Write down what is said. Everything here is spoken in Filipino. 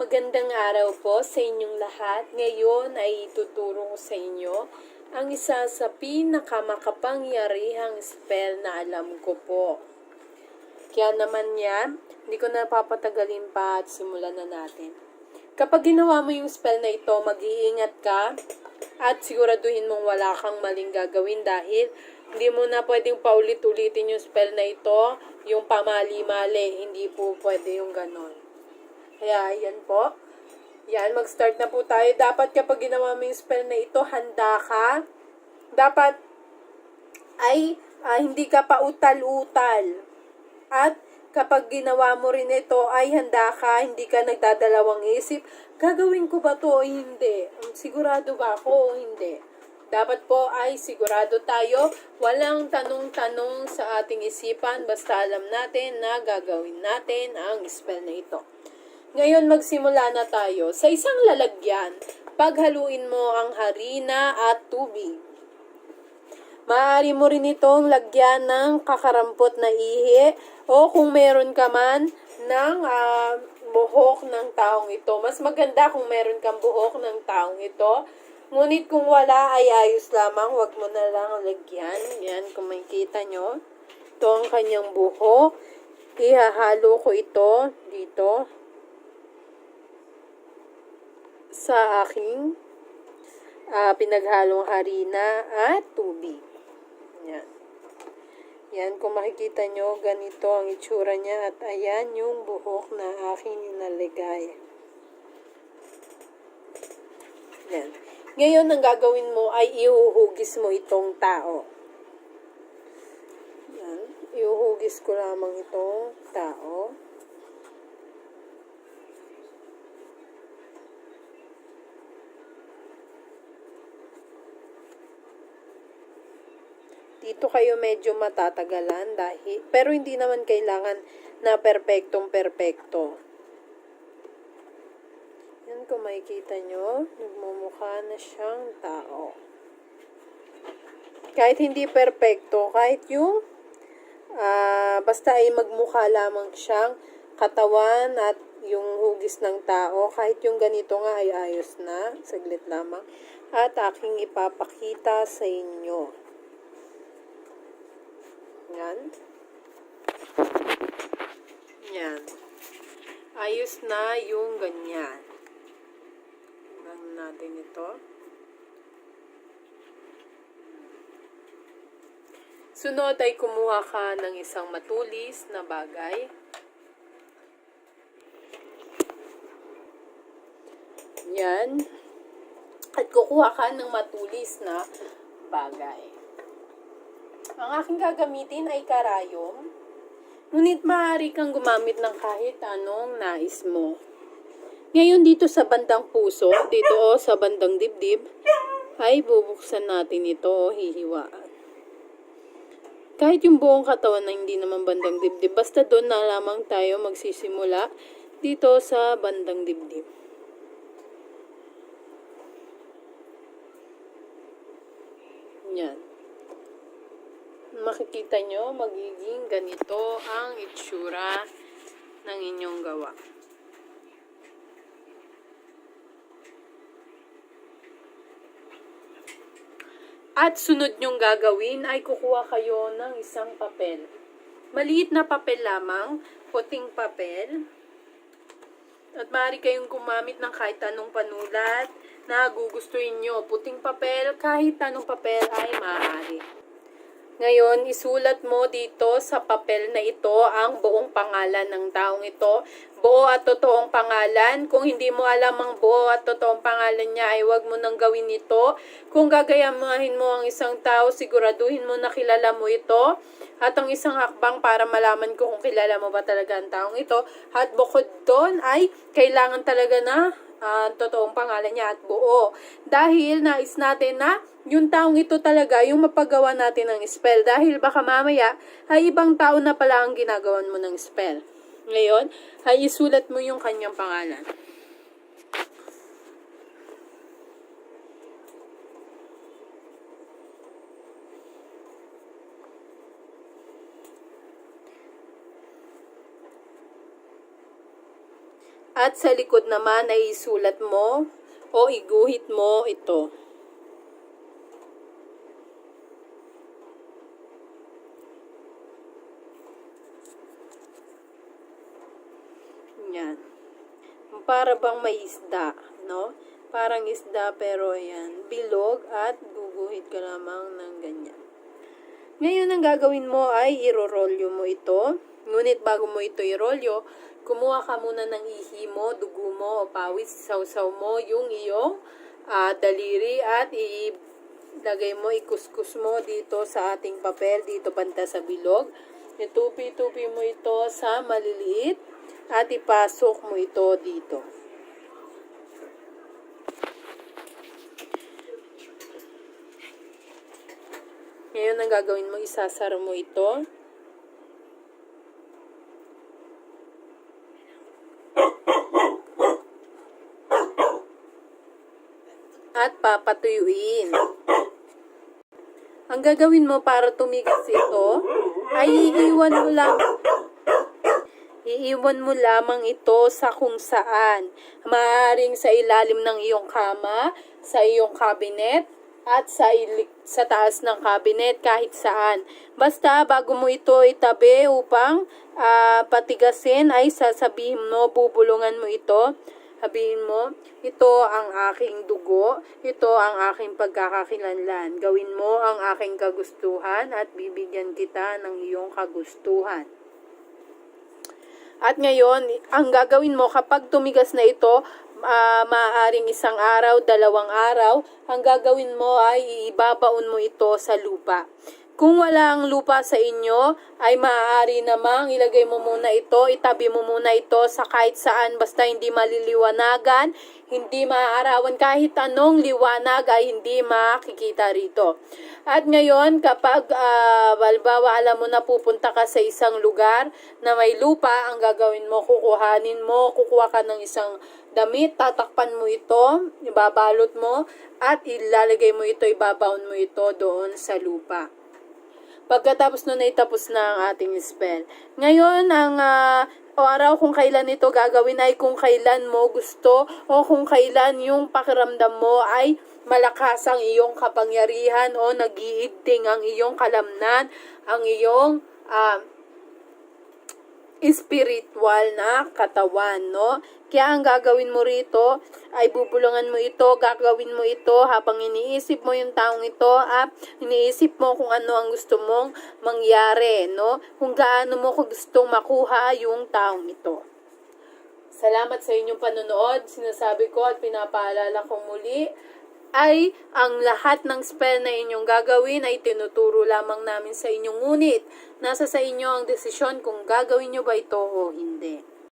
Magandang araw po sa inyong lahat. Ngayon ay ituturo ko sa inyo ang isa sa pinakamakapangyarihang spell na alam ko po. Kaya naman yan, hindi ko na papatagalin pa at simulan na natin. Kapag ginawa mo yung spell na ito, mag-iingat ka at siguraduhin mong wala kang maling gagawin dahil hindi mo na pwedeng paulit-ulitin yung spell na ito, yung pamali-mali, hindi po pwede yung ganon. Kaya, yan po. Yan, mag-start na po tayo. Dapat kapag ginawa mo yung spell na ito, handa ka. Dapat ay hindi ka pa utal-utal. At kapag ginawa mo rin ito, ay handa ka, hindi ka nagdadalawang isip. Gagawin ko ba to o hindi? Sigurado ba ako o hindi? Dapat po ay sigurado tayo. Walang tanong-tanong sa ating isipan. Basta alam natin na gagawin natin ang spell na ito. Ngayon magsimula na tayo. Sa isang lalagyan, paghaluin mo ang harina at tubig. Maaari mo rin itong lagyan ng kakarampot na ihi o kung meron ka man ng buhok ng taong ito. Mas maganda kung meron kang buhok ng taong ito. Ngunit kung wala ay ayos lamang, wag mo na lang lagyan. Yan, kung makikita nyo. Ito ang kanyang buhok. Ihahalo ko ito dito sa aking pinaghalong harina at tubig. Yan. Yan, kung makikita nyo, ganito ang itsura niya at ayan yung buhok na aking inaligay. Yan. Ngayon, ang gagawin mo ay ihuhugis mo itong tao. Yan. Ihuhugis ko lamang itong tao. Dito kayo medyo matatagalan pero hindi naman kailangan na perpektong-perpekto. Yan, kung makikita nyo, nagmumukha na siyang tao. Kahit hindi perpekto, kahit yung basta ay magmukha lamang siyang katawan at yung hugis ng tao, kahit yung ganito nga ay ayos na, saglit lamang, at aking ipapakita sa inyo. Yan. Yan. Ayos na yung ganyan. Tingnan natin ito. Sunod ay kumuha ka ng isang matulis na bagay. Yan. At kukuha ka ng matulis na bagay. Ang aking gagamitin ay karayom. Ngunit maaari kang gumamit ng kahit anong nais mo. Ngayon dito sa bandang puso, dito sa bandang dibdib, ay bubuksan natin ito o hihiwaan. Kahit yung buong katawan na hindi naman bandang dibdib, basta doon na lamang tayo magsisimula dito sa bandang dibdib. Yan. Makikita nyo, magiging ganito ang itsura ng inyong gawa. At sunod nyong gagawin ay kukuha kayo ng isang papel. Maliit na papel lamang, puting papel. At maaari kayong gumamit ng kahit anong panulat na gugustuhin nyo. Puting papel, kahit anong papel ay maaari. Ngayon, isulat mo dito sa papel na ito ang buong pangalan ng taong ito. Buo at totoong pangalan. Kung hindi mo alam ang buo at totoong pangalan niya, ay huwag mo nang gawin ito. Kung gagayamahin mo ang isang tao, siguraduhin mo na kilala mo ito. At ang isang hakbang para malaman ko kung kilala mo ba talaga ang taong ito. At bukod doon ay kailangan talaga na totoong pangalan niya at buo. Dahil nais natin na yung taong ito talaga yung mapagawa natin ng spell. Dahil baka mamaya ay ibang tao na pala ang ginagawan mo ng spell. Ngayon ay isulat mo yung kanyang pangalan. At sa likod naman ay isulat mo o iguhit mo ito. Yan. Para bang may isda, no? Parang isda pero ayan, bilog at guguhit ka lamang ng ganyan. Ngayon, ang gagawin mo ay irorolyo mo ito. Ngunit bago mo ito irolyo, kumuha ka muna ng ihi mo, dugo mo o pawis, sausaw mo yung iyong daliri at ilagay mo, ikuskus mo dito sa ating papel, dito banda sa bilog. Itupi-tupi mo ito sa maliliit at ipasok mo ito dito. Ngayon, ang gagawin mo, isasara mo ito. At papatuyuin. Ang gagawin mo para tumigas ito, ay iiwan mo lamang ito sa kung saan. Maaaring sa ilalim ng iyong kama, sa iyong cabinet, at sa taas ng cabinet, kahit saan. Basta bago mo ito itabi upang patigasin, ay sasabihin mo, bubulungan mo ito. Sabihin mo, ito ang aking dugo, ito ang aking pagkakakilanlan. Gawin mo ang aking kagustuhan at bibigyan kita ng iyong kagustuhan. At ngayon, ang gagawin mo kapag tumigas na ito, maaaring 1 araw, 2 araw, ang gagawin mo ay ibabaon mo ito sa lupa. Kung walang lupa sa inyo, ay maaari namang ilagay mo muna ito, itabi mo muna ito sa kahit saan, basta hindi maliliwanagan, hindi maaarawan, kahit anong liwanag ay hindi makikita rito. At ngayon, kapag balbawa alam mo na pupunta ka sa isang lugar na may lupa, ang gagawin mo, kukuha ka ng isang damit, tatakpan mo ito, ibabalot mo, at ilalagay mo ito, ibabaon mo ito doon sa lupa. Pagkatapos nun ay tapos na ang ating spell. Ngayon, ang araw kung kailan ito gagawin ay kung kailan mo gusto o kung kailan yung pakiramdam mo ay malakas ang iyong kapangyarihan o nag-iigting ang iyong kalamnan, ang iyong spiritual na katawan, no? Kaya ang gagawin mo rito ay bubulungan mo ito, gagawin mo ito habang iniisip mo yung taong ito at iniisip mo kung ano ang gusto mong mangyari, no? Kung gaano mo gustong makuha yung taong ito. Salamat sa inyong panonood. Sinasabi ko at pinapaalala ko muli ay ang lahat ng spell na inyong gagawin ay tinuturo lamang namin sa inyo. Ngunit nasa sa inyo ang desisyon kung gagawin nyo ba ito o hindi.